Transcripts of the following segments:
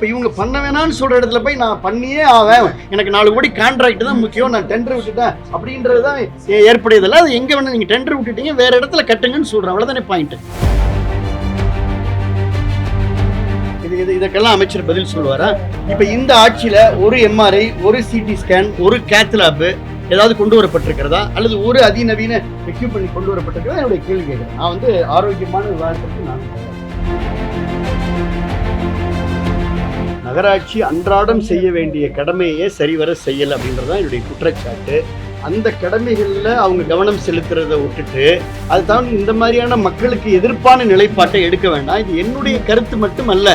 இப்போ இவங்க பண்ண வேணாம்னு சொல்கிற இடத்துல போய் நான் பண்ணியே ஆவேன், எனக்கு 4 கோடி கான்ட்ராக்ட் தான் முக்கியம், நான் டெண்டர் விட்டுட்டேன் அப்படின்றது தான் ஏற்புடையதில்லை. அது எங்கே வேணால் நீங்கள் டெண்டர் விட்டுட்டீங்க, வேறு இடத்துல கட்டுங்கன்னு சொல்கிறேன், அவ்வளோதானே பாயிண்ட்டு. இதுக்கெல்லாம் அமைச்சர் பதில் சொல்லுவாரா? இப்போ இந்த ஆட்சியில் ஒரு எம்ஆர்ஐ, ஒரு சிடி ஸ்கேன், ஒரு கேத்லாப் ஏதாவது கொண்டு வரப்பட்டிருக்கிறதா, அல்லது ஒரு அதிநவீன எக்யூப்மெண்ட் கொண்டு வரப்பட்டிருக்கிறதா என்னுடைய கேள்வி கேட்குறேன். நான் வந்து ஆரோக்கியமான விவாதத்திற்கு நான் நகராட்சி அன்றாடம் செய்ய வேண்டிய கடமையே சரிவர செய்யலை அப்படின்றதான் என்னுடைய குற்றச்சாட்டு. அந்த கடமைகளில் அவங்க கவனம் செலுத்துறதை விட்டுட்டு அது தான் இந்த மாதிரியான மக்களுக்கு எதிர்ப்பான நிலைப்பாட்டை எடுக்க வேண்டாம். இது என்னுடைய கருத்து மட்டும் அல்ல.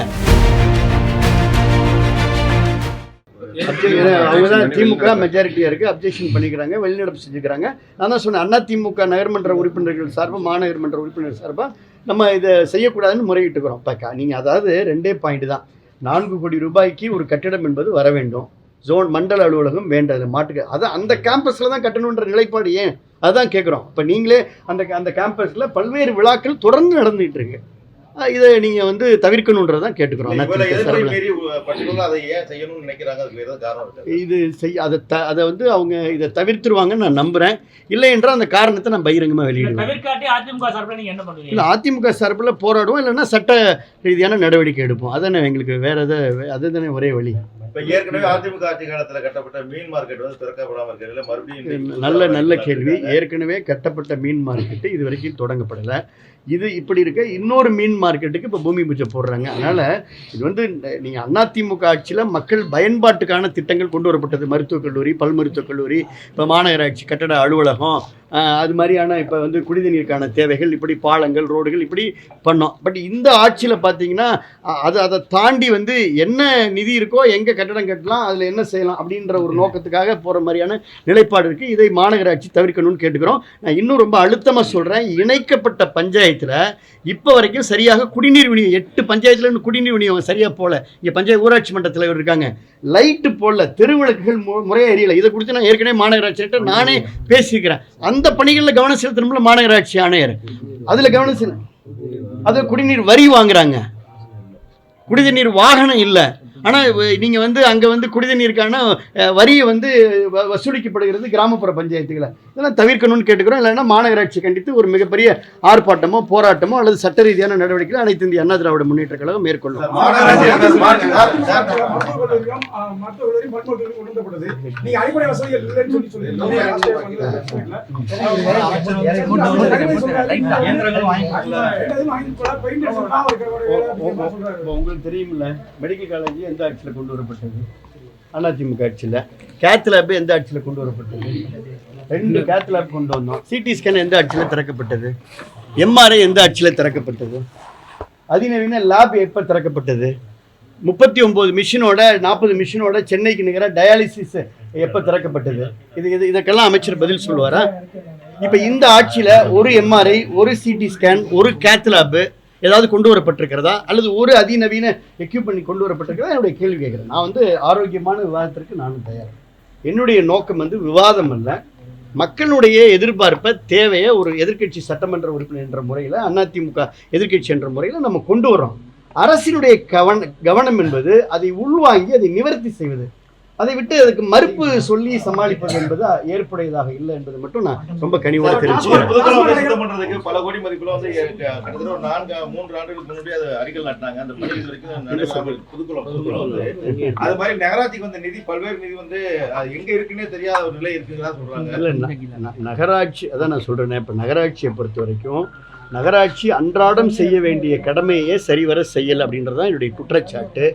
அவங்கதான் திமுக மெஜாரிட்டியா இருக்கு, அப்ஜெக்ஷன் பண்ணிக்கிறாங்க, வெளிநடப்பு செஞ்சுக்கிறாங்க. நான் தான் சொன்னேன், அண்ணா திமுக நகர்மன்ற உறுப்பினர்கள் சார்பாக, மாநகர்மன்ற உறுப்பினர் சார்பாக நம்ம இதை செய்யக்கூடாதுன்னு முறையிட்டுக்கிறோம். இப்போ நீங்கள் அதாவது 2 பாயிண்ட் தான். 4 கோடி ரூபாய்க்கு ஒரு கட்டிடம் என்பது வர வேண்டும், ஜோன் மண்டல அலுவலகம் வேண்டது மாட்டுக்கு, அதான் அந்த கேம்பஸில் தான் கட்டணுன்ற நிலைப்பாடு ஏன், அதுதான் கேட்குறோம். இப்போ நீங்களே அந்த கேம்பஸில் பல்வேறு விழாக்கள் தொடர்ந்து நடந்துகிட்டு இருக்கு, இதை நீங்கள் வந்து தவிர்க்கணுன்றதான் கேட்டுக்கிறோம். இது அதை வந்து அவங்க இதை தவிர்த்துருவாங்கன்னு நான் நம்புகிறேன். இல்லை என்றால் அந்த காரணத்தை நான் பகிரங்கமாக வெளியிடுவேன். இல்லை, அதிமுக சார்பில் போராடுவோம், இல்லைன்னா சட்ட ரீதியான நடவடிக்கை எடுப்போம். அதானே எங்களுக்கு வேறு அதுதானே ஒரே வழி. ஏற்கனவே அதிமுக ஆட்சி காலத்தில் கட்டப்பட்ட மீன் மார்க்கெட் வந்து திறக்கப்படாமல் இருக்கிறதுல மறுபடியும் நல்ல கேள்வி. ஏற்கனவே கட்டப்பட்ட மீன் மார்க்கெட்டு இது வரைக்கும் தொடங்கப்படலை. இது இப்படி இருக்க இன்னொரு மீன் மார்க்கெட்டுக்கு இப்போ பூமி பூஜை போடுறாங்க. அதனால் இது வந்து நீங்கள் அதிமுக ஆட்சியில் மக்கள் பயன்பாட்டுக்கான திட்டங்கள் கொண்டு வரப்பட்டது. மருத்துவக் கல்லூரி, பல் மருத்துவக் கல்லூரி, இப்போ மாநகராட்சி கட்டட அலுவலகம், அது மாதிரியான இப்போ வந்து குடிநீருக்கான தேவைகள், இப்படி பாலங்கள், ரோடுகள் இப்படி பண்ணோம். பட் இந்த ஆட்சியில் பார்த்தீங்கன்னா அதை தாண்டி வந்து என்ன நிதி இருக்கோ, எங்கே கட்டடம் கட்டலாம், அதில் என்ன செய்யலாம் அப்படின்ற ஒரு நோக்கத்துக்காக போகிற மாதிரியான நிலைப்பாடு இருக்குது. இதை மாநகராட்சி தவிர்க்கணும்னு கேட்டுக்கிறோம். நான் இன்னும் ரொம்ப அழுத்தமாக சொல்கிறேன், இணைக்கப்பட்ட பஞ்சாயத்தில் இப்போ வரைக்கும் சரியாக குடிநீர் விநியோகம் 8 பஞ்சாயத்தில் இன்னும் குடிநீர் விநியோகம் சரியாக போகல. இங்கே பஞ்சாயத்து ஊராட்சி மன்ற தலைவர் இருக்காங்க, லைட்டு போடல, தெருவிளக்குகள் முறையாக எரியலை. இதை குறித்து நான் ஏற்கனவே மாநகராட்சிகிட்ட நானே பேசியிருக்கிறேன். அந்த பணிகளில் கவனம் செலுத்தணும்ல மாநகராட்சி ஆணையர், அதில் கவனம் செலுத்த, அது குடிநீர் வரி வாங்குறாங்க, குடிநீர் வாகனம் இல்லை. ஆனால் நீங்கள் வந்து அங்கே வந்து குடிநீருக்கான வரியை வந்து வசூலிக்கப்படுகிறது கிராமப்புற பஞ்சாயத்துகளை. இதெல்லாம் தவிர்க்கணும்னு கேட்டுக்கிறோம். இல்லைன்னா மாநகராட்சி கண்டித்து ஒரு மிகப்பெரிய ஆர்ப்பாட்டமோ போராட்டமோ அல்லது சட்ட ரீதியான நடவடிக்கைகள் அனைத்து இந்திய அண்ணா திராவிட முன்னேற்ற கழகம் மேற்கொள்ளும். உங்களுக்கு தெரியுமில்ல, மெடிக்கல் காலேஜ் எந்த ஆட்சியில் கொண்டு வரப்பட்டது? அதிமுக ஆட்சியில். கேத்லாப் எந்த ஆட்சியில் கொண்டு வரப்பட்டது? 2 கேத்லாப் கொண்டு வந்தோம். சிடி ஸ்கேன் எந்த ஆட்சியில் திறக்கப்பட்டது? எம்ஆர்ஐ எந்த ஆட்சியில் திறக்கப்பட்டது? அதிநவீன லேப் எப்போ திறக்கப்பட்டது? 39 மிஷினோட 40 மிஷினோட சென்னைக்கு நிகராக டயாலிசிஸ் எப்போ திறக்கப்பட்டது? இதுக்கெல்லாம் அமைச்சர் பதில் சொல்லுவாரா? இப்போ இந்த ஆட்சியில் ஒரு எம்ஆர்ஐ, ஒரு சிடி ஸ்கேன், ஒரு கேத்லாப் ஏதாவது கொண்டு வரப்பட்டிருக்கிறதா, அல்லது ஒரு அதிநவீன எக்யூப்மெண்ட் கொண்டு வரப்பட்டிருக்கிறதா என்னுடைய கேள்வி கேட்குறேன். நான் வந்து ஆரோக்கியமான விவாதத்திற்கு நானும் தயார். என்னுடைய நோக்கம் வந்து விவாதம் அல்ல, மக்களுடைய எதிர்பார்ப்பை, தேவையை ஒரு எதிர்க்கட்சி சட்டமன்ற உறுப்பினர் என்ற முறையில், அதிமுக எதிர்க்கட்சி என்ற முறையில் நம்ம கொண்டு வரோம். அரசினுடைய கவனம் என்பது அதை உள்வாங்கி அதை நிவர்த்தி செய்வது, அதை விட்டு அதுக்கு மறுப்பு சொல்லி சமாளிப்பது என்பது ஏற்புடையதாக இல்லை என்பது மட்டும் நான் ரொம்ப கனிவாக தெரிஞ்சுக்கிறேன். பல கோடி மதிப்புல வந்து கிட்டத்தட்ட 4-3 ஆண்டுகளுக்கு முன்னாடி அது அடிக்கல் நாட்டினாங்க. அந்த பணி வரைக்கும் புதுக்குளம் வந்து அது மாதிரி நகராட்சிக்கு வந்த நிதி, பல்வேறு நிதி வந்து எங்க இருக்குன்னே தெரியாத ஒரு நிலை இருக்குன்னு சொல்றாங்க. இல்லை, நகராட்சி அதான் நான் சொல்றேன். இப்போ நகராட்சியை பொறுத்த வரைக்கும் நகராட்சி அன்றாடம் செய்ய வேண்டிய கடமையே சரிவர செய்யலை அப்படின்றதான் என்னுடைய குற்றச்சாட்டு.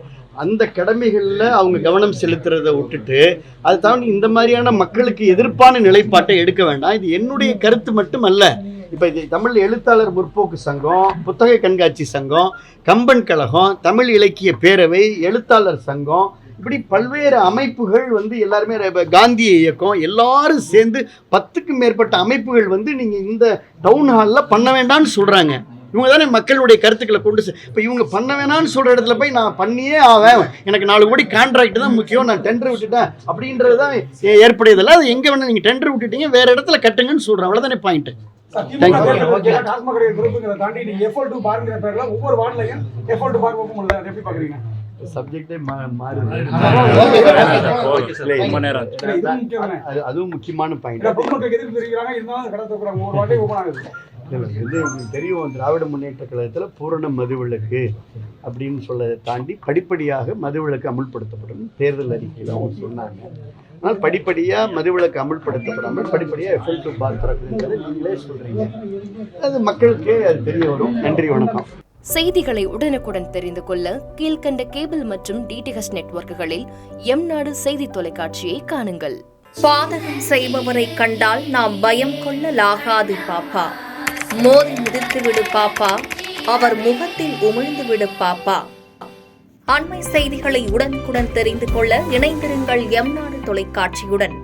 அந்த கடமைகளில் அவங்க கவனம் செலுத்துறதை விட்டுட்டு அது தாண்டி இந்த மாதிரியான மக்களுக்கு எதிர்ப்பான நிலைப்பாட்டை எடுக்க வேண்டாம். இது என்னுடைய கருத்து மட்டும் அல்ல. இப்போ இது தமிழ் எழுத்தாளர் முற்போக்கு சங்கம், புத்தக கண்காட்சி சங்கம், கம்பன் கழகம், தமிழ் இலக்கிய பேரவை, எழுத்தாளர் சங்கம், இப்படி பல்வேறு அமைப்புகள் வந்து எல்லாருமே, காந்திய இயக்கம், எல்லாரும் சேர்ந்து 10க்கும் மேற்பட்ட அமைப்புகள் வந்து நீங்கள் இந்த டவுன் ஹாலில் பண்ண வேண்டாம்னு சொல்கிறாங்க. இவங்க தானே மக்களுடைய கருத்துக்களை கொண்டு இப்போ இவங்க பண்ண வேணாம்னு சொல்கிற இடத்துல போய் நான் பண்ணியே ஆவேன், எனக்கு 4 கோடி கான்ட்ராக்ட் தான் முக்கியம், நான் டெண்டர் விட்டுட்டேன் அப்படின்றது தான் ஏற்புடையதில்லை. அது எங்கே வேணால் நீங்கள் டெண்டர் விட்டுட்டீங்க, வேறு இடத்துல கட்டுங்கன்னு சொல்கிறேன், அவ்வளோதானே பாயிண்ட்டு. சப்ஜெக்டே மாறுது. ரொம்ப நேரம் அதுவும் முக்கியமான பாயிண்ட். இது உங்களுக்கு தெரியும், திராவிட முன்னேற்ற கழகத்தில் பூரண மதுவிலக்கு அப்படின்னு சொல்ல தாண்டி படிப்படியாக மதுவிலக்கு அமுல்படுத்தப்படும் தேர்தல் அறிக்கையில் அவங்க சொன்னாங்க. ஆனால் படிப்படியாக மதுவிலக்கு அமுல்படுத்தப்படாமல் படிப்படியாக எஃப்எல் டு பார் திறக்குதுங்கிறத நீங்களே சொல்கிறீங்க. அது மக்களுக்கே அது தெரிய வரும். நன்றி, வணக்கம். செய்திகளை உடனுக்குடன் தெரிந்து கொள்ள கீழ்கண்ட கேபிள் மற்றும் டிடிஹெச் நெட்வொர்க்குகளில் எம்நாடு செய்தி தொலைக்காட்சியை காணுங்கள். பாதகம் செய்பவரை கண்டால் நாம் பயம் கொள்ளலாகாது பாப்பா. மோதி மிதித்துவிடு பாப்பா, அவர் முகத்தில் உமிழ்ந்து விடு பாப்பா. அண்மை செய்திகளை உடனுக்குடன் தெரிந்து கொள்ள இணைந்திருங்கள் எம்நாடு தொலைக்காட்சியுடன்.